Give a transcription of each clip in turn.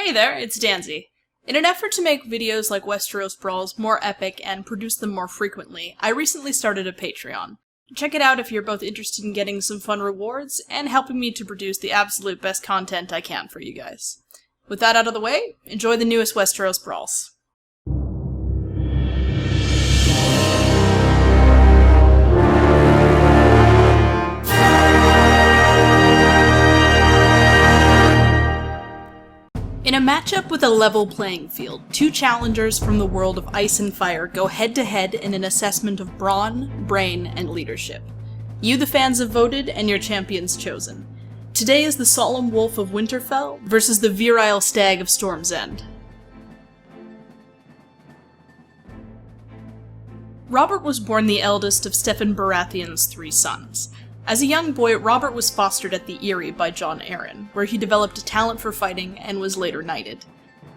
Hey there, it's Danzie. In an effort to make videos like Westeros Brawls more epic and produce them more frequently, I recently started a Patreon. Check it out if you're both interested in getting some fun rewards and helping me to produce the absolute best content I can for you guys. With that out of the way, enjoy the newest Westeros Brawls. In a matchup with a level playing field, two challengers from the world of ice and fire go head-to-head in an assessment of brawn, brain, and leadership. You, the fans, have voted, and your champions chosen. Today is the solemn wolf of Winterfell versus the virile stag of Storm's End. Robert was born the eldest of Stephen Baratheon's 3 sons. As a young boy, Robert was fostered at the Eyrie by Jon Arryn, where he developed a talent for fighting and was later knighted.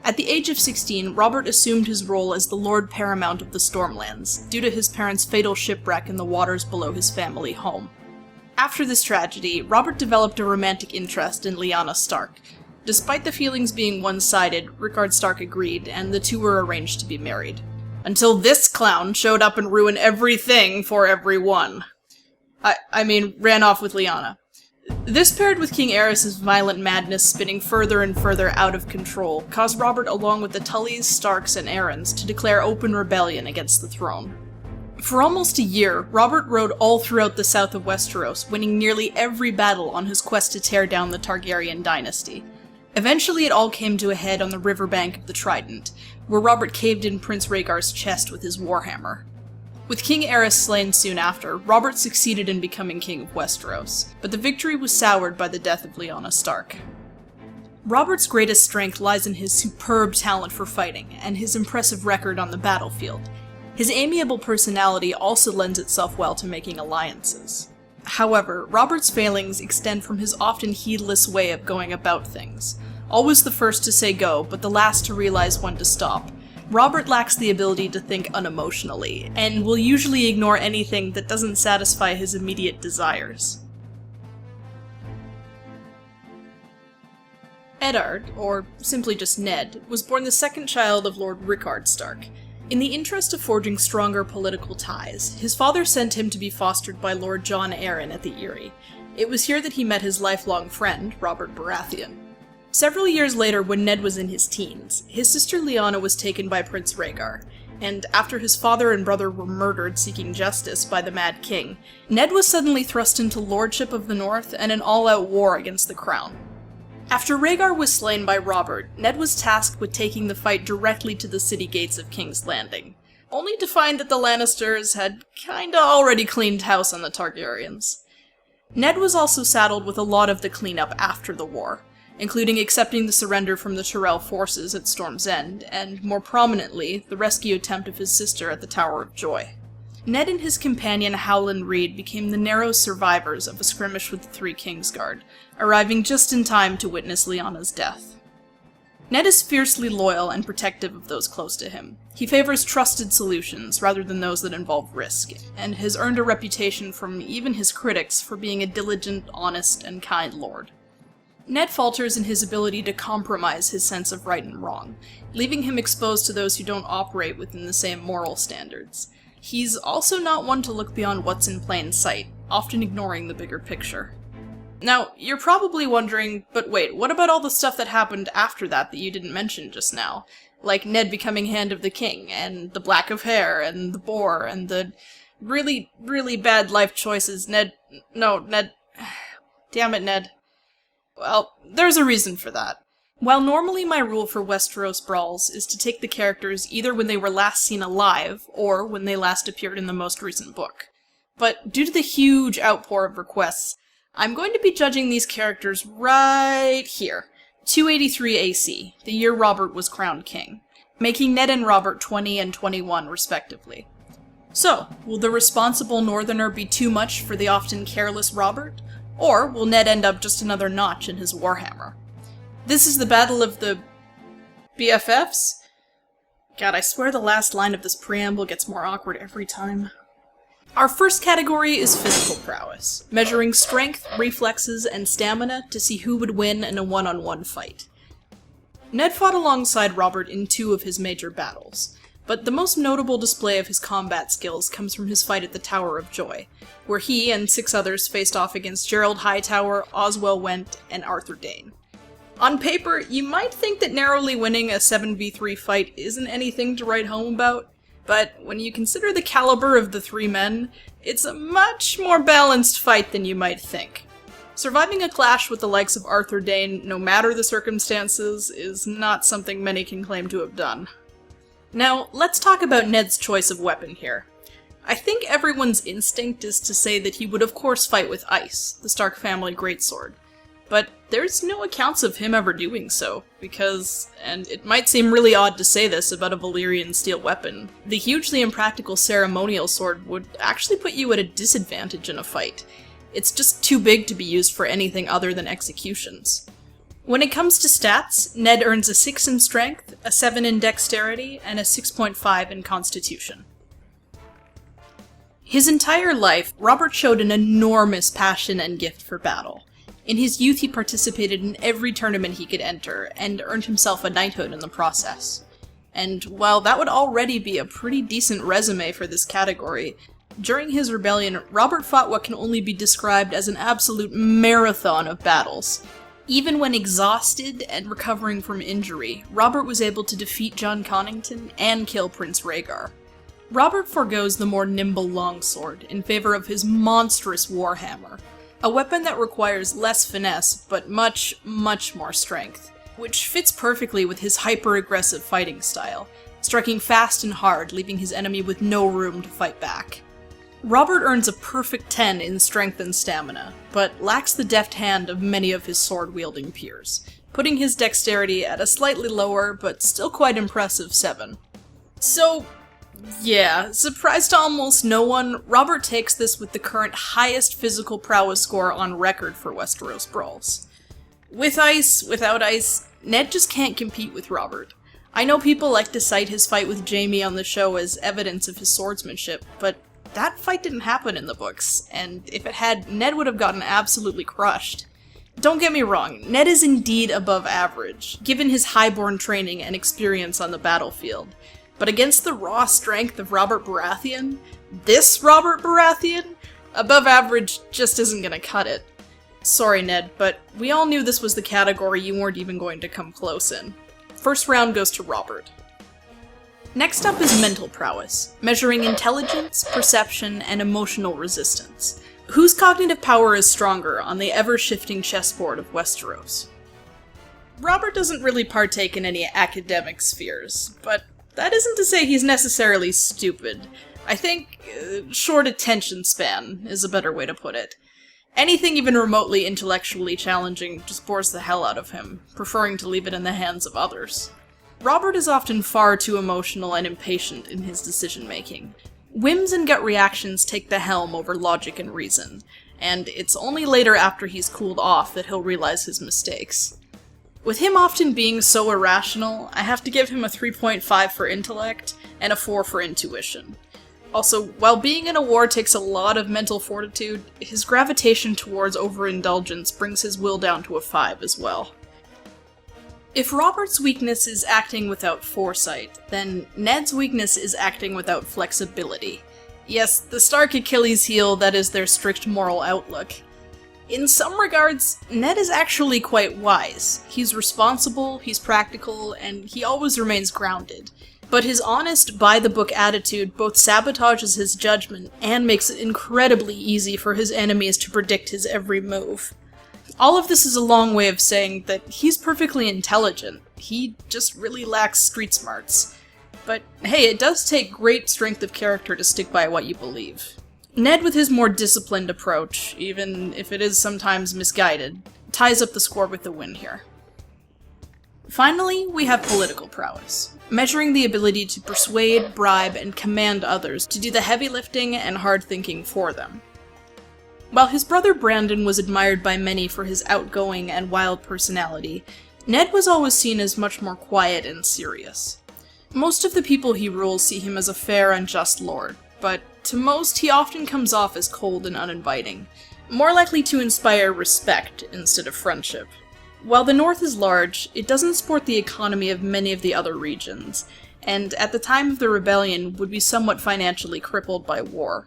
At the age of 16, Robert assumed his role as the Lord Paramount of the Stormlands, due to his parents' fatal shipwreck in the waters below his family home. After this tragedy, Robert developed a romantic interest in Lyanna Stark. Despite the feelings being one-sided, Rickard Stark agreed, and the two were arranged to be married. Until this clown showed up and ruined everything for everyone. I mean, ran off with Lyanna. This, paired with King Aerys's violent madness spinning further and further out of control, caused Robert, along with the Tullys, Starks, and Arryns, to declare open rebellion against the throne. For almost a year, Robert rode all throughout the south of Westeros, winning nearly every battle on his quest to tear down the Targaryen dynasty. Eventually it all came to a head on the riverbank of the Trident, where Robert caved in Prince Rhaegar's chest with his warhammer. With King Aerys slain soon after, Robert succeeded in becoming King of Westeros, but the victory was soured by the death of Lyanna Stark. Robert's greatest strength lies in his superb talent for fighting, and his impressive record on the battlefield. His amiable personality also lends itself well to making alliances. However, Robert's failings extend from his often heedless way of going about things. Always the first to say go, but the last to realize when to stop. Robert lacks the ability to think unemotionally, and will usually ignore anything that doesn't satisfy his immediate desires. Eddard, or simply just Ned, was born the second child of Lord Rickard Stark. In the interest of forging stronger political ties, his father sent him to be fostered by Lord Jon Arryn at the Eyrie. It was here that he met his lifelong friend, Robert Baratheon. Several years later, when Ned was in his teens, his sister Lyanna was taken by Prince Rhaegar, and after his father and brother were murdered seeking justice by the Mad King, Ned was suddenly thrust into lordship of the North and an all-out war against the crown. After Rhaegar was slain by Robert, Ned was tasked with taking the fight directly to the city gates of King's Landing, only to find that the Lannisters had kinda already cleaned house on the Targaryens. Ned was also saddled with a lot of the cleanup after the war, including accepting the surrender from the Tyrell forces at Storm's End, and, more prominently, the rescue attempt of his sister at the Tower of Joy. Ned and his companion Howland Reed became the narrow survivors of a skirmish with the Three Kingsguard, arriving just in time to witness Lyanna's death. Ned is fiercely loyal and protective of those close to him. He favors trusted solutions rather than those that involve risk, and has earned a reputation from even his critics for being a diligent, honest, and kind lord. Ned falters in his ability to compromise his sense of right and wrong, leaving him exposed to those who don't operate within the same moral standards. He's also not one to look beyond what's in plain sight, often ignoring the bigger picture. Now, you're probably wondering, but wait, what about all the stuff that happened after that you didn't mention just now? Like Ned becoming Hand of the King, and the Black of Hair, and the Boar, and the really, really bad life choices Ned... Damn it, Ned. Well, there's a reason for that. While normally my rule for Westeros Brawls is to take the characters either when they were last seen alive, or when they last appeared in the most recent book. But due to the huge outpour of requests, I'm going to be judging these characters right here, 283 AC, the year Robert was crowned king, making Ned and Robert 20 and 21 respectively. So, will the responsible northerner be too much for the often careless Robert? Or will Ned end up just another notch in his warhammer? This is the battle of the BFFs? God, I swear the last line of this preamble gets more awkward every time. Our first category is physical prowess, measuring strength, reflexes, and stamina to see who would win in a one-on-one fight. Ned fought alongside Robert in 2 of his major battles, but the most notable display of his combat skills comes from his fight at the Tower of Joy, where he and 6 others faced off against Gerald Hightower, Oswell Went, and Arthur Dane. On paper, you might think that narrowly winning a 7v3 fight isn't anything to write home about, but when you consider the caliber of the 3 men, it's a much more balanced fight than you might think. Surviving a clash with the likes of Arthur Dane, no matter the circumstances, is not something many can claim to have done. Now, let's talk about Ned's choice of weapon here. I think everyone's instinct is to say that he would of course fight with ice, the Stark family greatsword. But there's no accounts of him ever doing so, because, and it might seem really odd to say this about a Valyrian steel weapon, the hugely impractical ceremonial sword would actually put you at a disadvantage in a fight. It's just too big to be used for anything other than executions. When it comes to stats, Ned earns a 6 in strength, a 7 in dexterity, and a 6.5 in constitution. His entire life, Robert showed an enormous passion and gift for battle. In his youth he participated in every tournament he could enter, and earned himself a knighthood in the process. And while that would already be a pretty decent resume for this category, during his rebellion, Robert fought what can only be described as an absolute marathon of battles. Even when exhausted and recovering from injury, Robert was able to defeat Jon Connington and kill Prince Rhaegar. Robert forgoes the more nimble longsword in favor of his monstrous warhammer, a weapon that requires less finesse but much, much more strength, which fits perfectly with his hyper-aggressive fighting style, striking fast and hard, leaving his enemy with no room to fight back. Robert earns a perfect 10 in strength and stamina, but lacks the deft hand of many of his sword-wielding peers, putting his dexterity at a slightly lower but still quite impressive 7. So, yeah, surprise to almost no one, Robert takes this with the current highest physical prowess score on record for Westeros Brawls. With ice, without ice, Ned just can't compete with Robert. I know people like to cite his fight with Jaime on the show as evidence of his swordsmanship, but that fight didn't happen in the books, and if it had, Ned would have gotten absolutely crushed. Don't get me wrong, Ned is indeed above average, given his highborn training and experience on the battlefield. But against the raw strength of Robert Baratheon, this Robert Baratheon, above average just isn't gonna cut it. Sorry, Ned, but we all knew this was the category you weren't even going to come close in. First round goes to Robert. Next up is mental prowess, measuring intelligence, perception, and emotional resistance. Whose cognitive power is stronger on the ever-shifting chessboard of Westeros? Robert doesn't really partake in any academic spheres, but that isn't to say he's necessarily stupid. I think short attention span is a better way to put it. Anything even remotely intellectually challenging just bores the hell out of him, preferring to leave it in the hands of others. Robert is often far too emotional and impatient in his decision-making. Whims and gut reactions take the helm over logic and reason, and it's only later after he's cooled off that he'll realize his mistakes. With him often being so irrational, I have to give him a 3.5 for intellect and a 4 for intuition. Also, while being in a war takes a lot of mental fortitude, his gravitation towards overindulgence brings his will down to a 5 as well. If Robert's weakness is acting without foresight, then Ned's weakness is acting without flexibility. Yes, the Stark Achilles heel that is their strict moral outlook. In some regards, Ned is actually quite wise. He's responsible, he's practical, and he always remains grounded. But his honest, by-the-book attitude both sabotages his judgment and makes it incredibly easy for his enemies to predict his every move. All of this is a long way of saying that he's perfectly intelligent, he just really lacks street smarts. But hey, it does take great strength of character to stick by what you believe. Ned, with his more disciplined approach, even if it is sometimes misguided, ties up the score with the win here. Finally, we have political prowess, measuring the ability to persuade, bribe, and command others to do the heavy lifting and hard thinking for them. While his brother Brandon was admired by many for his outgoing and wild personality, Ned was always seen as much more quiet and serious. Most of the people he rules see him as a fair and just lord, but to most he often comes off as cold and uninviting, more likely to inspire respect instead of friendship. While the North is large, it doesn't support the economy of many of the other regions, and at the time of the rebellion would be somewhat financially crippled by war.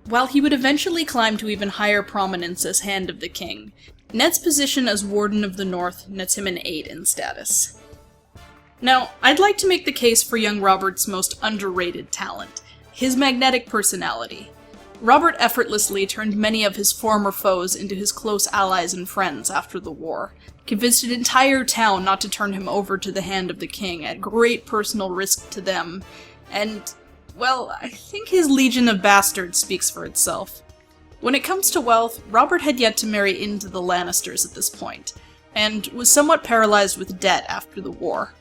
While he would eventually climb to even higher prominence as Hand of the King, Ned's position as Warden of the North nets him an 8 in status. Now, I'd like to make the case for young Robert's most underrated talent, his magnetic personality. Robert effortlessly turned many of his former foes into his close allies and friends after the war, convinced an entire town not to turn him over to the Hand of the King at great personal risk to them, and, well, I think his Legion of Bastards speaks for itself. When it comes to wealth, Robert had yet to marry into the Lannisters at this point, and was somewhat paralyzed with debt after the war.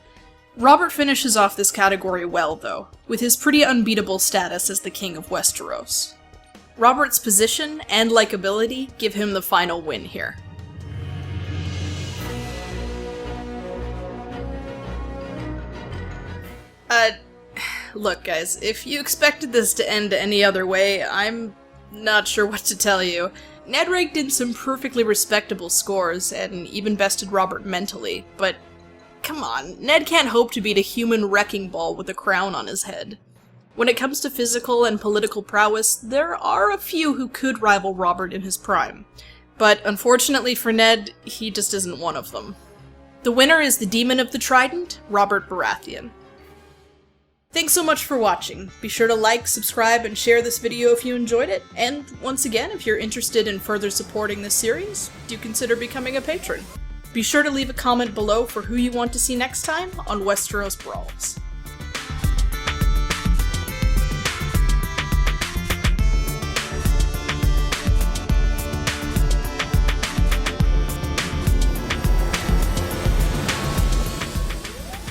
Robert finishes off this category well, though, with his pretty unbeatable status as the King of Westeros. Robert's position and likability give him the final win here. Look guys, if you expected this to end any other way, I'm not sure what to tell you. Ned raked in some perfectly respectable scores, and even bested Robert mentally, but come on, Ned can't hope to beat a human wrecking ball with a crown on his head. When it comes to physical and political prowess, there are a few who could rival Robert in his prime, but unfortunately for Ned, he just isn't one of them. The winner is the Demon of the Trident, Robert Baratheon. Thanks so much for watching. Be sure to like, subscribe, and share this video if you enjoyed it, and once again, if you're interested in further supporting this series, do consider becoming a patron. Be sure to leave a comment below for who you want to see next time on Westeros Brawls.